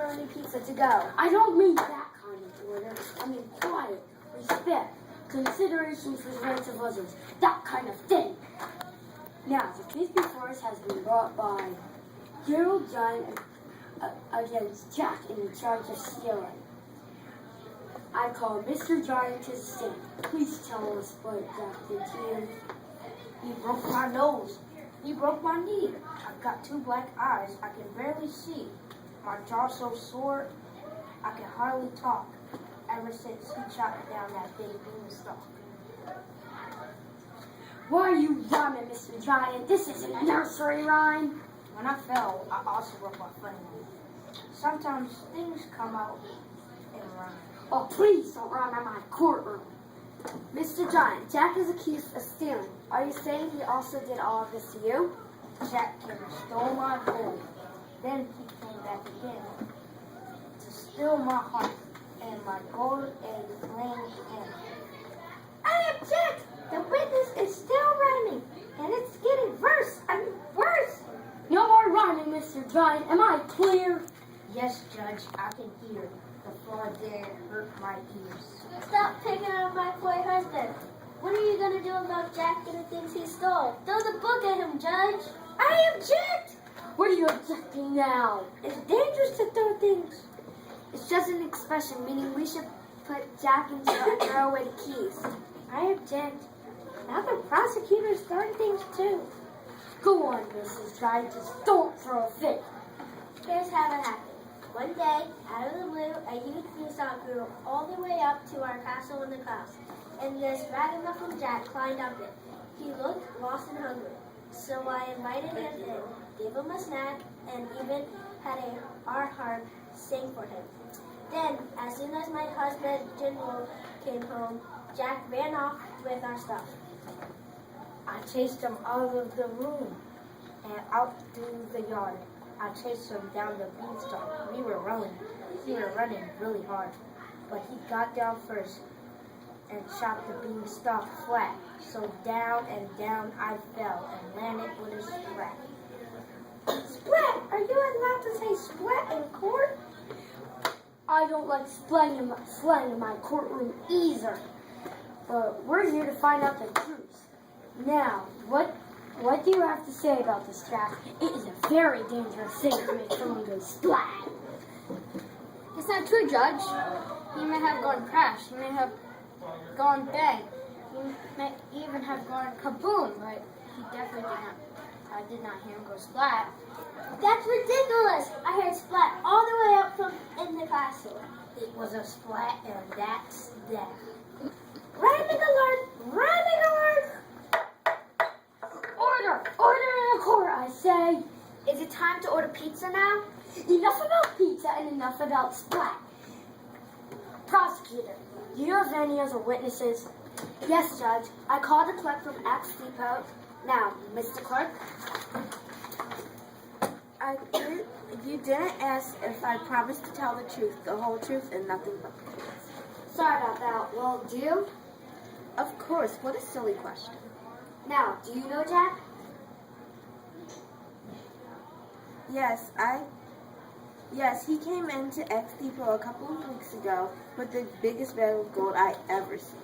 pepperoni pizza to go. I don't mean that kind of order. I mean quiet, respect, consideration for the rights of others, that kind of thing. Now, the case before us has been brought by Gerald Giant against Jack in charge of stealing. I call Mr. Giant to the stand. Please tell us what Jack did to you. He broke my nose. He broke my knee. I've got 2 black eyes. I can barely see. My jaw's so sore, I can hardly talk. Ever since he chopped down that big beanstalk. Why are you rhyming, Mr. Giant? This isn't a nursery rhyme. When I fell, I also broke my funny knee. Sometimes things come out in rhyme. Oh, please don't rhyme in my courtroom. Mr. Giant, Jack is accused of stealing. Are you saying he also did all of this to you? Jack came and stole my gold. Then he came back again to steal my heart and my gold and ring in. I object! The witness is still rhyming, and it's getting worse and worse. No more rhyming, Mr. Giant. Am I clear? Yes, Judge, I can hear. The floor there hurt my ears. Stop picking on my poor husband. What are you going to do about Jack and the things he stole? Throw the book at him, Judge. I object! What are you objecting now? It's dangerous to throw things. It's just an expression, meaning we should put Jack in jail and throw away the keys. I object. Now the prosecutor's throwing things too. Go on, Mrs. Giant. Just don't throw a fit. Here's how it happened. One day, out of the blue, a huge beanstalk grew all the way up to our castle in the clouds, and this ragamuffin Jack climbed up it. He looked lost and hungry, so I invited him in, gave him a snack, and even had our harp sing for him. Then, as soon as my husband, General, came home, Jack ran off with our stuff. I chased him out of the room and out through the yard. I chased him down the beanstalk. We were running really hard. But he got down first and chopped the beanstalk flat. So down and down I fell and landed with a splat. Splat! Are you allowed to say splat in court? I don't like slang in my courtroom either. But we're here to find out the truth. Now, what do you have to say about this, Jack? It is a very dangerous thing to make someone go splat. It's not true, Judge. He may have gone crash. He may have gone bang. He may even have gone kaboom, but he definitely did not. I did not hear him go splat. That's ridiculous! I heard splat all the way up from in the castle. It was a splat and that's that. Rhyming alert! Rhyming alert! Order in the court, I say. Is it time to order pizza now? Enough about pizza and enough about splat. Prosecutor, do you have any other witnesses? Yes, Judge. I called the clerk from Axe Depot. Now, Mr. Clerk. You didn't ask if I promised to tell the truth, the whole truth, and nothing but the truth. Sorry about that. Well, do you? Of course. What a silly question. Now, do you know Jack? Yes, he came into X Depot a couple of weeks ago with the biggest bag of gold I ever seen.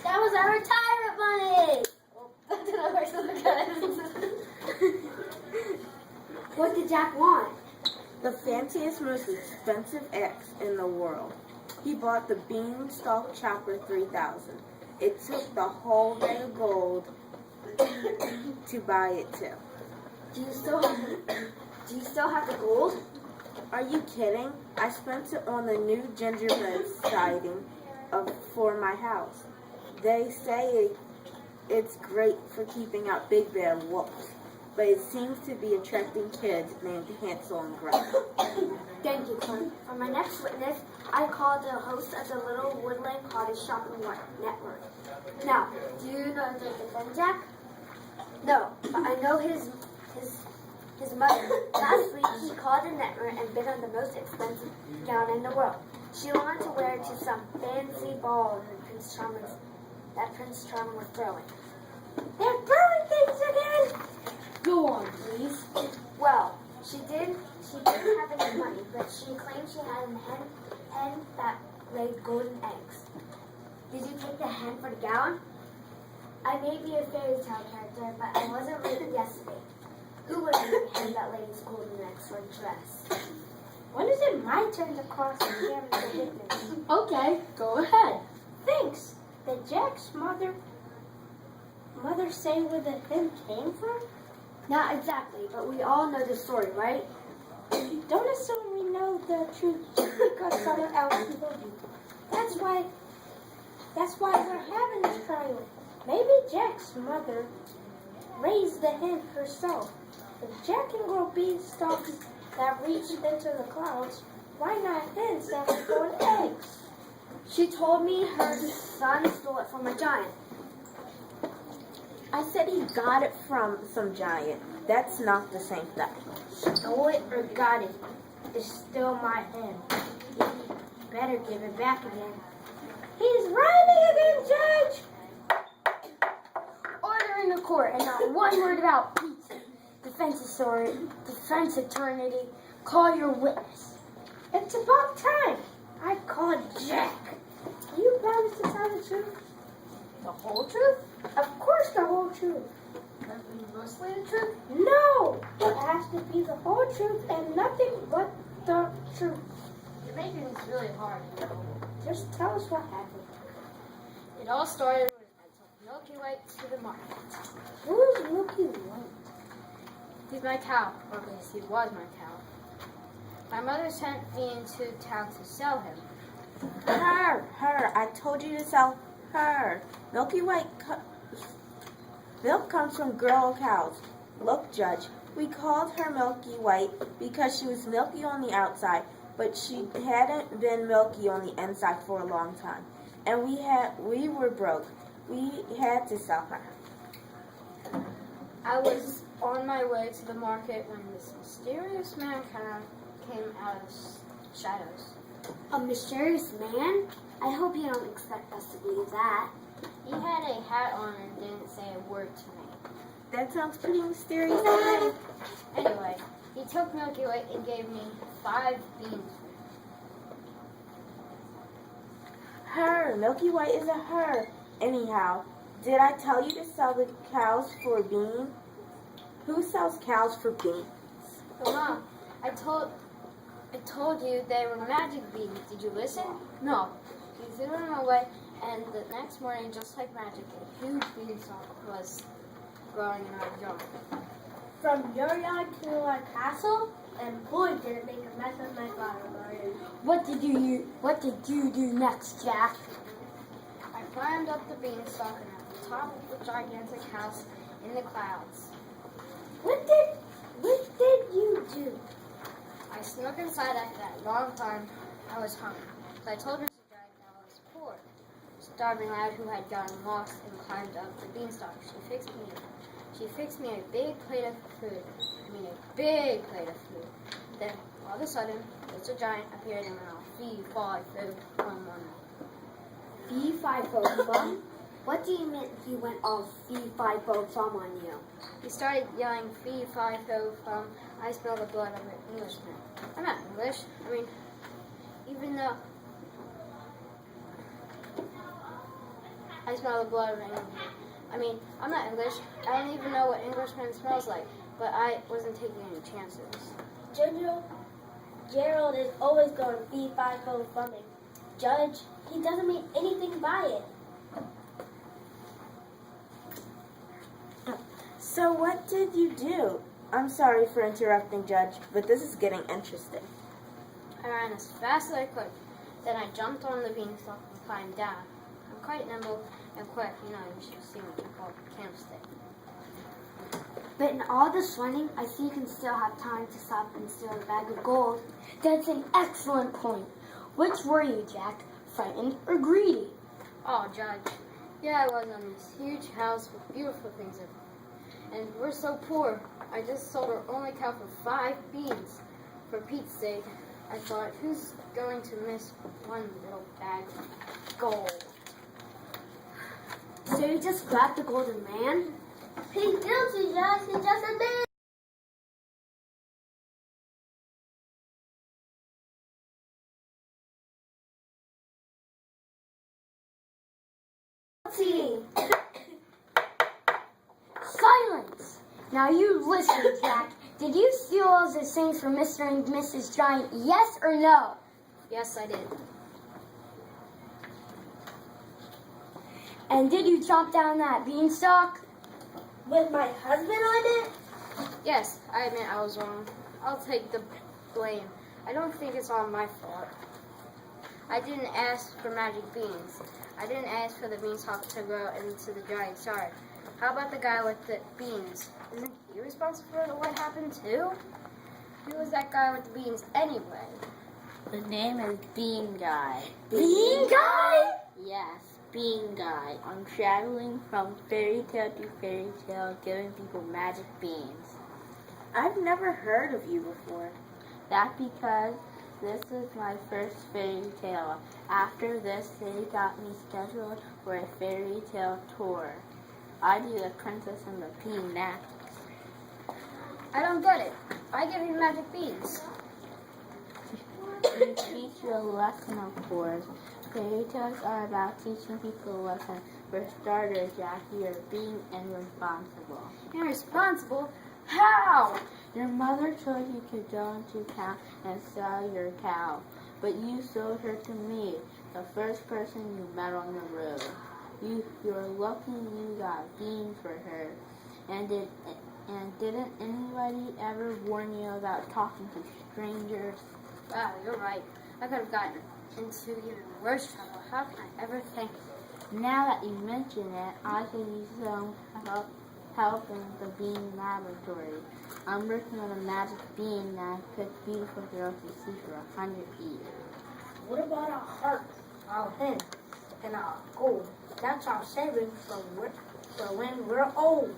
That was our retirement money! That didn't work so good. What did Jack want? The fanciest, most expensive X in the world. He bought the Beanstalk Chopper 3000. It took the whole bag of gold to buy it too. Do you still have the gold? Are you kidding? I spent it on the new gingerbread siding for my house. They say it's great for keeping out big bad wolves, but it seems to be attracting kids named Hansel and Gretel. Thank you, Clint. For my next witness, I called the host of the Little Woodland Cottage Shopping Network. Now, do you know the defendant, Jack? No, but I know his mother. Last week, he called the network and bid on the most expensive gown in the world. She wanted to wear it to some fancy ball that Prince Charming was throwing. They're throwing things again! Go on, please. Well, she she didn't have any money, but she claimed she had a hen that laid golden eggs. Did you take the hen for the gallon? I may be a fairy tale character, but I wasn't late yesterday. Who would make a hen that lays golden eggs for a dress? When is it my turn to cross and carry the witness? Okay, go ahead. Thanks. Did Jack's mother say where the hen came from? Not exactly, but we all know the story, right? Don't assume we know the truth just because someone else told you. That's why we're having this trial. Maybe Jack's mother raised the hen herself. If Jack can grow beanstalks that reach into the clouds, why not hens that can grow eggs? She told me her son stole it from a giant. I said he got it from some giant. That's not the same thing. Stole it or got it. It's still my hen. You better give it back again. He's running again, Judge! Order in the court, and not one word about pizza. Defense attorney, call your witness. It's about time. I called Jack. You promise to tell the truth? The whole truth? Of course the whole truth. Mostly the truth? No! It has to be the whole truth and nothing but the truth. You're making this really hard. Just tell us what happened. It all started when I took Milky White to the market. Who's Milky White? He's my cow, or at least he was my cow. My mother sent me into town to sell him. Her. I told you to sell her. Milky White milk comes from girl cows. Look, Judge, we called her Milky White because she was milky on the outside, but she hadn't been milky on the inside for a long time. And we were broke. We had to sell her. I was on my way to the market when this mysterious man came out of the shadows. A mysterious man? I hope you don't expect us to believe that. He had a hat on and didn't say a word to me. That sounds pretty mysterious to me. Anyway, he took Milky White and gave me 5 beans. Her. Milky White is a her. Anyhow, did I tell you to sell the cows for beans? Who sells cows for beans? But Mom, I told you they were magic beans. Did you listen? No. He threw them away, and the next morning, just like magic, a huge beanstalk was growing in our yard. From your yard to our castle, and boy, did it make a mess of my flower garden. What did you do next, Jack? I climbed up the beanstalk and at the top of the gigantic house in the clouds. What did you do? I snuck inside after that long time. I was hungry. So I told Mr. Giant that I was poor. Starving lad who had gotten lost and climbed up the beanstalk. She fixed me a big plate of food. A big plate of food. Then, all of a sudden, Mr. Giant appeared and went all fee-fi-fo-fum on me. Fee-fi-fo-fum? What do you mean he went all fee-fi-fo-fum on you? He started yelling fee-fi-fo-fum. I smell the blood of an Englishman. I'm not English. Even though I smell the blood of an Englishman. I'm not English. I don't even know what Englishman smells like. But I wasn't taking any chances. Gerald is always going fee-fi-fo-fumming. Judge, he doesn't mean anything by it. So what did you do? I'm sorry for interrupting, Judge, but this is getting interesting. I ran as fast as I could. Then I jumped on the beanstalk and climbed down. I'm quite nimble and quick. You should have seen what I call campstick. But in all this running, I see you can still have time to stop and steal a bag of gold. That's an excellent point. Which were you, Jack? Frightened or greedy? Oh, Judge. Yeah, I was on this huge house with beautiful things in it. And we're so poor. I just sold our only cow for 5 beans. For Pete's sake, I thought, who's going to miss one little bag of gold? So you just grabbed the golden man? He's guilty, Judge. He just admitted. tea. Silence! Now you listen, Jack. Did you steal all the things from Mr. and Mrs. Giant, yes or no? Yes, I did. And did you chomp down that beanstalk? With my husband on it? Yes, I admit I was wrong. I'll take the blame. I don't think it's all my fault. I didn't ask for magic beans. I didn't ask for the beanstalk to grow into the giant's yard. How about the guy with the beans? Isn't he responsible for what happened too? Who was that guy with the beans anyway? The name is Bean Guy. Bean guy? Yes, Bean Guy. I'm traveling from fairy tale to fairy tale, giving people magic beans. I've never heard of you before. That's because this is my first fairy tale. After this, they got me scheduled for a fairy tale tour. I do the Princess and the Pea next. I don't get it. I give you magic beans. To teach you a lesson, of course. Fairy tales are about teaching people a lesson. For starters, Jack, you're being irresponsible. Irresponsible? How? Your mother told you to go into town and sell your cow, but you sold her to me, the first person you met on the road. You're lucky you got beans for her. And didn't anybody ever warn you about talking to strangers? Wow, you're right. I could have gotten into even worse trouble. How can I ever thank you? Now that you mention it, I could use some help in the bean laboratory. I'm working on a magic bean that puts beautiful girls to sleep for 100 years. What about our heart, our hand, and our gold? That's our savings for when we're old.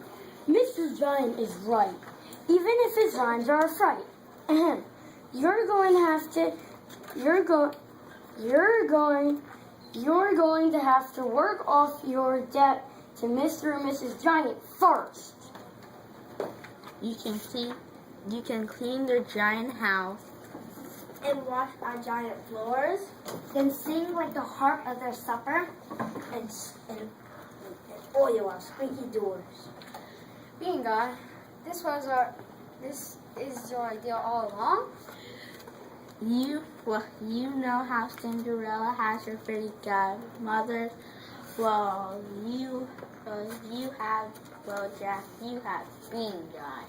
Mr. Giant is right. Even if his rhymes are a fright. Ahem. You're going to have to work off your debt to Mr. and Mrs. Giant first. You can clean their giant house. And wash our giant floors. Then sing like the heart of their supper and oil our squeaky doors. Being God, this is your idea all along? You know how Cinderella has her fairy godmother. Jack, you have Bean Guy.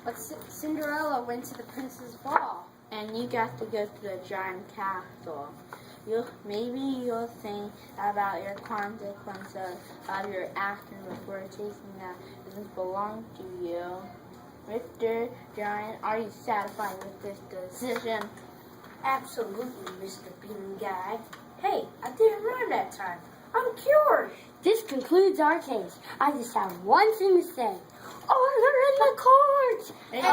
But Cinderella went to the prince's ball. And you got to go to the giant castle. Maybe you'll think about your consequences of your action before taking that doesn't belong to you. Mr. Giant, are you satisfied with this decision? Absolutely, Mr. Bean Guy. Hey, I didn't rhyme that time. I'm cured. This concludes our case. I just have one thing to say. Order in the court! And